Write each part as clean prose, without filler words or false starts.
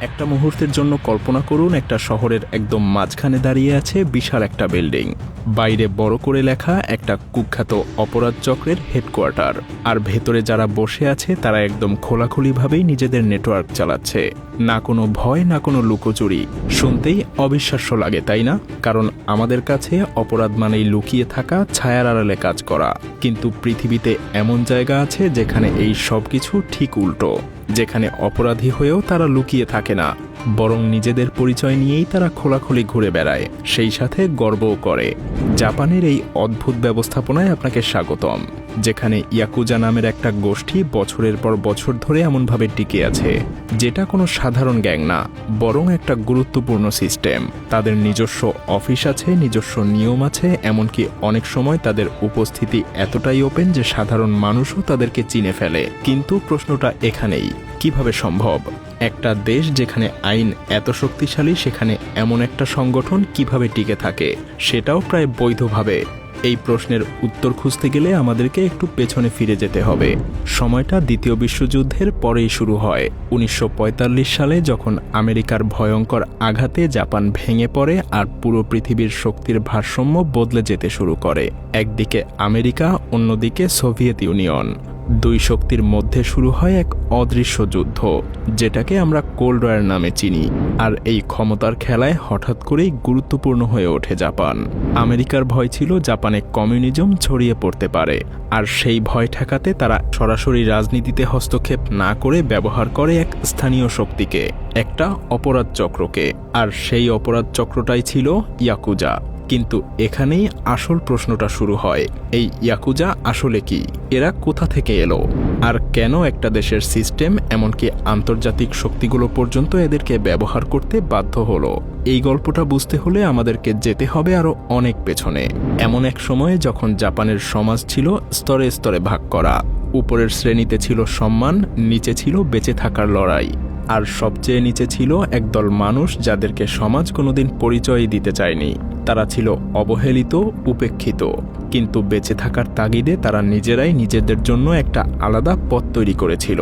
একটা মুহূর্তের জন্য কল্পনা করুন একটা শহরের একদম মাঝখানে দাঁড়িয়ে আছে বিশাল একটা বিল্ডিং। বাইরে বড় করে লেখা একটা কুখ্যাত অপরাধ চক্রের হেডকোয়ার্টার, আর ভেতরে যারা বসে আছে তারা একদম খোলাখুলিভাবেই নিজেদের নেটওয়ার্ক চালাচ্ছে। না কোনো ভয়, না কোনো লুকোচুরি। শুনতেই অবিশ্বাস্য লাগে, তাই না? কারণ আমাদের কাছে অপরাধ মানেই লুকিয়ে থাকা, ছায়ার আড়ালে কাজ করা। কিন্তু পৃথিবীতে এমন জায়গা আছে যেখানে এই সব কিছু ঠিক উল্টো, যেখানে অপরাধী হয়েও তারা লুকিয়ে থাকে না, বরং নিজেদের পরিচয় নিয়েই তারা খোলাখুলি ঘুরে বেড়ায়, সেই সাথে গর্বও করে। জাপানের এই অদ্ভুত ব্যবস্থাপনায় আপনাকে স্বাগতম, যেখানে ইয়াকুজা নামের একটা গোষ্ঠী বছরের পর বছর ধরে এমনভাবে টিকে আছে, যেটা কোনো সাধারণ গ্যাং না, বরং একটা গুরুত্বপূর্ণ সিস্টেম। তাদের নিজস্ব অফিস আছে, নিজস্ব নিয়ম আছে, এমনকি অনেক সময় তাদের উপস্থিতি এতটাই ওপেন যে সাধারণ মানুষও তাদেরকে চিনে ফেলে। কিন্তু প্রশ্নটা এখানেই, কিভাবে সম্ভব? একটা দেশ যেখানে আইন এত শক্তিশালী, সেখানে এমন একটা সংগঠন কিভাবে টিকে থাকে, সেটাও প্রায় বৈধভাবে? এই প্রশ্নের উত্তর খুঁজতে গেলে আমাদেরকে একটু পেছনে ফিরে যেতে হবে। সময়টা দ্বিতীয় বিশ্বযুদ্ধের পরেই শুরু হয়। 1945 সালে যখন আমেরিকার ভয়ঙ্কর আঘাতে জাপান ভেঙে পড়ে আর পুরো পৃথিবীর শক্তির ভারসাম্য বদলে যেতে শুরু করে। একদিকে আমেরিকা, অন্যদিকে সোভিয়েত ইউনিয়ন। দুই শক্তির মধ্যে শুরু হয় এক অদৃশ্য যুদ্ধ, যেটাকে আমরা কোল্ড ওয়ার নামে চিনি। আর এই ক্ষমতার খেলায় হঠাৎ করেই গুরুত্বপূর্ণ হয়ে ওঠে জাপান। আমেরিকার ভয় ছিল জাপানে কমিউনিজম ছড়িয়ে পড়তে পারে, আর সেই ভয় ঠেকাতে তারা সরাসরি রাজনীতিতে হস্তক্ষেপ না করে ব্যবহার করে এক স্থানীয় শক্তিকে, একটা অপরাধ চক্রকে। আর সেই অপরাধ চক্রটাই ছিল ইয়াকুজা। কিন্তু এখানেই আসল প্রশ্নটা শুরু হয়, এই ইয়াকুজা আসলে কি? এরা কোথা থেকে এলো? আর কেন একটা দেশের সিস্টেম, এমনকি আন্তর্জাতিক শক্তিগুলো পর্যন্ত এদেরকে ব্যবহার করতে বাধ্য হলো? এই গল্পটা বুঝতে হলে আমাদেরকে যেতে হবে আরো অনেক পেছনে। এমন এক সময়ে যখন জাপানের সমাজ ছিল স্তরে স্তরে ভাগ করা। উপরের শ্রেণীতে ছিল সম্মান, নিচে ছিল বেঁচে থাকার লড়াই, আর সবচেয়ে নিচে ছিল একদল মানুষ যাদেরকে সমাজ কোনোদিন পরিচয়ই দিতে চায়নি। তারা ছিল অবহেলিত, উপেক্ষিত, কিন্তু বেঁচে থাকার তাগিদে তারা নিজেরাই নিজেদের জন্য একটা আলাদা পথ তৈরি করেছিল।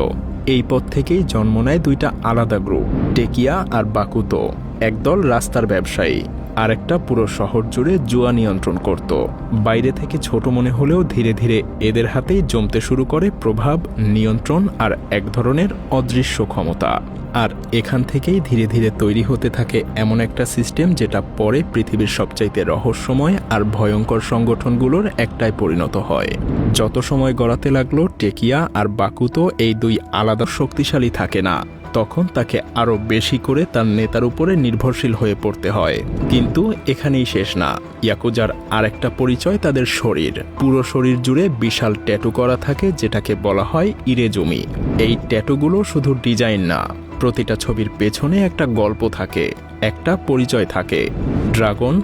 এই পথ থেকেই জন্ম নেয় দুইটা আলাদা গ্রুপ, টেকিয়া আর বাকুতো। একদল রাস্তার ব্যবসায়ী, আর একটা পুরো শহর জুড়ে জুয়া নিয়ন্ত্রণ করত। বাইরে থেকে ছোট মনে হলেও ধীরে ধীরে এদের হাতেই জমতে শুরু করে প্রভাব, নিয়ন্ত্রণ আর এক ধরনের অদৃশ্য ক্ষমতা। আর এখান থেকেই ধীরে ধীরে তৈরি হতে থাকে এমন একটা সিস্টেম, যেটা পরে পৃথিবীর সবচাইতে রহস্যময় আর ভয়ঙ্কর সংগঠনগুলোর একটাই পরিণত হয়। যত সময় গড়াতে লাগলো, টেকিয়া আর বাকুতো এই দুই আলাদা শক্তিশালী থাকে না, তখন তাকে আরো বেশি করে তার নেতার উপরে নির্ভরশীল হয়ে পড়তে হয়। কিন্তু এখানেই শেষ না। ইয়াকুজার আরেকটা পরিচয় তাদের শরীর। পুরো শরীর জুড়ে বিশাল ট্যাটু করা থাকে, যেটাকে বলা হয় ইরেজুমি। এই ট্যাটুগুলো শুধু ডিজাইন না, প্রতিটা ছবির পেছনে একটা গল্প থাকে, একটা পরিচয় থাকে। ড্রাগন,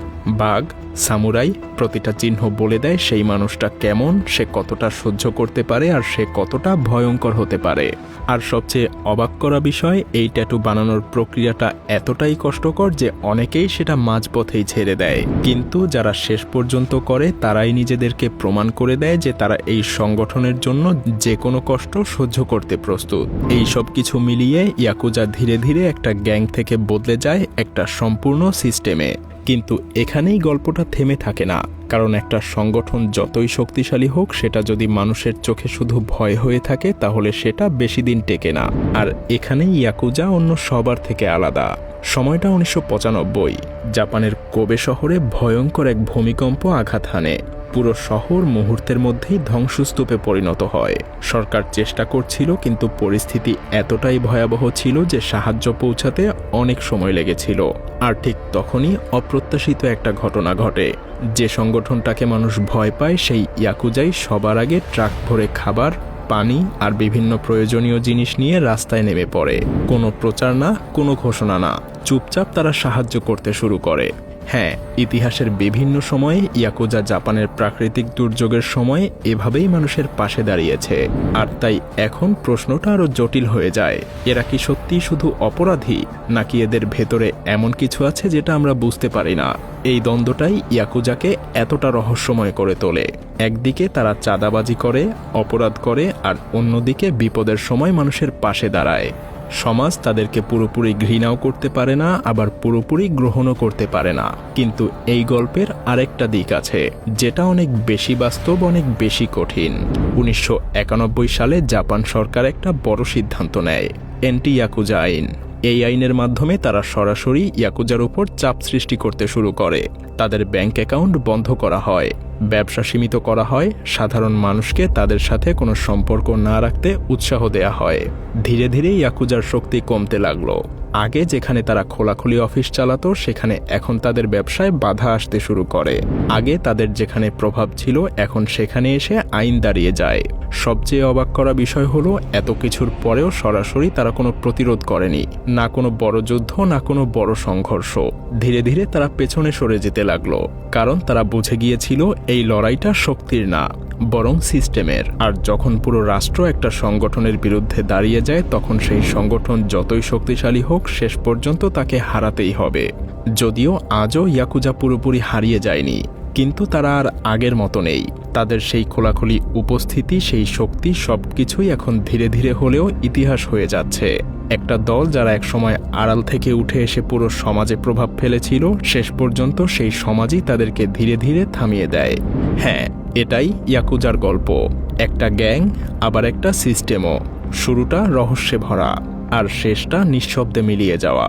বাঘ, সামুরাই, প্রতিটা চিহ্ন বলে দেয় সেই মানুষটা কেমন, সে কতটা সহ্য করতে পারে, আর সে কতটা ভয়ঙ্কর হতে পারে। আর সবচেয়ে অবাক করা বিষয়, এই ট্যাটু বানানোর প্রক্রিয়াটা এতটাই কষ্টকর যে অনেকেই সেটা মাঝপথেই ছেড়ে দেয়। কিন্তু যারা শেষ পর্যন্ত করে, তারাই নিজেদেরকে প্রমাণ করে দেয় যে তারা এই সংগঠনের জন্য যে কোনো কষ্ট সহ্য করতে প্রস্তুত। এই সব কিছু মিলিয়ে ইয়াকুজা ধীরে ধীরে একটা গ্যাং থেকে বদলে যায় একটা সম্পূর্ণ সিস্টেমে। কিন্তু এখানেই গল্পটা থেমে থাকে না, কারণ একটা সংগঠন যতই শক্তিশালী হোক, সেটা যদি মানুষের চোখে শুধু ভয় হয়ে থাকে, তাহলে সেটা বেশি দিন টেকে না। আর এখানেই ইয়াকুজা অন্য সবার থেকে আলাদা। সময়টা 1995। জাপানের কোবে শহরে ভয়ঙ্কর এক ভূমিকম্প আঘাত হানে। পুরো শহর মুহূর্তের মধ্যেই ধ্বংসস্তূপে পরিণত হয়। সরকার চেষ্টা করছিল, কিন্তু পরিস্থিতি এতটাই ভয়াবহ ছিল যে সাহায্য পৌঁছাতে অনেক সময় লেগেছিল। আর ঠিক তখনই অপ্রত্যাশিত একটা ঘটনা ঘটে। যে সংগঠনটাকে মানুষ ভয় পায়, সেই ইয়াকুজাই সবার আগে ট্রাক ভরে খাবার, পানি আর বিভিন্ন প্রয়োজনীয় জিনিস নিয়ে রাস্তায় নেমে পড়ে। কোনো প্রচার না, কোনো ঘোষণা না, চুপচাপ তারা সাহায্য করতে শুরু করে। হ্যাঁ, ইতিহাসের বিভিন্ন সময়ে ইয়াকুজা জাপানের প্রাকৃতিক দুর্যোগের সময় এভাবেই মানুষের পাশে দাঁড়িয়েছে। আর তাই এখন প্রশ্নটা আরো জটিল হয়ে যায়, এরা কি সত্যি শুধু অপরাধী, নাকি এদের ভেতরে এমন কিছু আছে যেটা আমরা বুঝতে পারি না? এই দ্বন্দ্বটাই ইয়াকুজাকে এতটা রহস্যময় করে তোলে। একদিকে তারা চাঁদাবাজি করে, অপরাধ করে, আর অন্যদিকে বিপদের সময় মানুষের পাশে দাঁড়ায়। সমাজ তাদেরকে পুরোপুরি ঘৃণাও করতে পারে না, আবার পুরোপুরি গ্রহণও করতে পারে না। কিন্তু এই গল্পের আরেকটা দিক আছে, যেটা অনেক বেশি বাস্তব, অনেক বেশি কঠিন। 1991 সালে জাপান সরকার একটা বড় সিদ্ধান্ত নেয়, অ্যান্টি ইয়াকুজা আইন। এই আইনের মাধ্যমে তারা সরাসরি ইয়াকুজার উপর চাপ সৃষ্টি করতে শুরু করে। তাদের ব্যাংক অ্যাকাউন্ট বন্ধ করা হয়, ব্যবসা সীমিত করা হয়, সাধারণ মানুষকে তাদের সাথে কোনো সম্পর্ক না রাখতে উৎসাহ দেয়া হয়। ধীরে ধীরে ইয়াকুজার শক্তি কমতে লাগলো। আগে যেখানে তারা খোলাখুলি অফিস চালাতো, সেখানে এখন তাদের ব্যবসায় বাধা আসতে শুরু করে। আগে তাদের যেখানে প্রভাব ছিল, এখন সেখানে এসে আইন দাঁড়িয়ে যায়। সবচেয়ে অবাক করা বিষয় হলো, এত কিছুর পরেও সরাসরি তারা কোনো প্রতিরোধ করেনি, না কোনো বড় যুদ্ধ, না কোনো বড় সংঘর্ষ। ধীরে ধীরে তারা পেছনে সরে যেতে লাগলো, কারণ তারা বুঝে গিয়েছিল এই লড়াইটা শক্তির না, বরং সিস্টেমের। আর যখন পুরো রাষ্ট্র একটা সংগঠনের বিরুদ্ধে দাঁড়িয়ে যায়, তখন সেই সংগঠন যতই শক্তিশালী হোক, শেষ পর্যন্ত তাকে হারাতেই হবে। যদিও আজও ইয়াকুজা পুরোপুরি হারিয়ে যায়নি, কিন্তু তারা আর আগের মতো নেই। তাদের সেই খোলাখুলি উপস্থিতি, সেই শক্তি, সবকিছুই এখন ধীরে ধীরে হলেও ইতিহাস হয়ে যাচ্ছে। একটা দল যারা একসময় আড়াল থেকে উঠে এসে পুরো সমাজে প্রভাব ফেলেছিল, শেষ পর্যন্ত সেই সমাজই তাদেরকে ধীরে ধীরে থামিয়ে দেয়। হ্যাঁ, এটাই ইয়াকুজার গল্প। একটা গ্যাং, আবার একটা সিস্টেমও। শুরুটা রহস্যে ভরা, আর শেষটা নিঃশব্দে মিলিয়ে যাওয়া।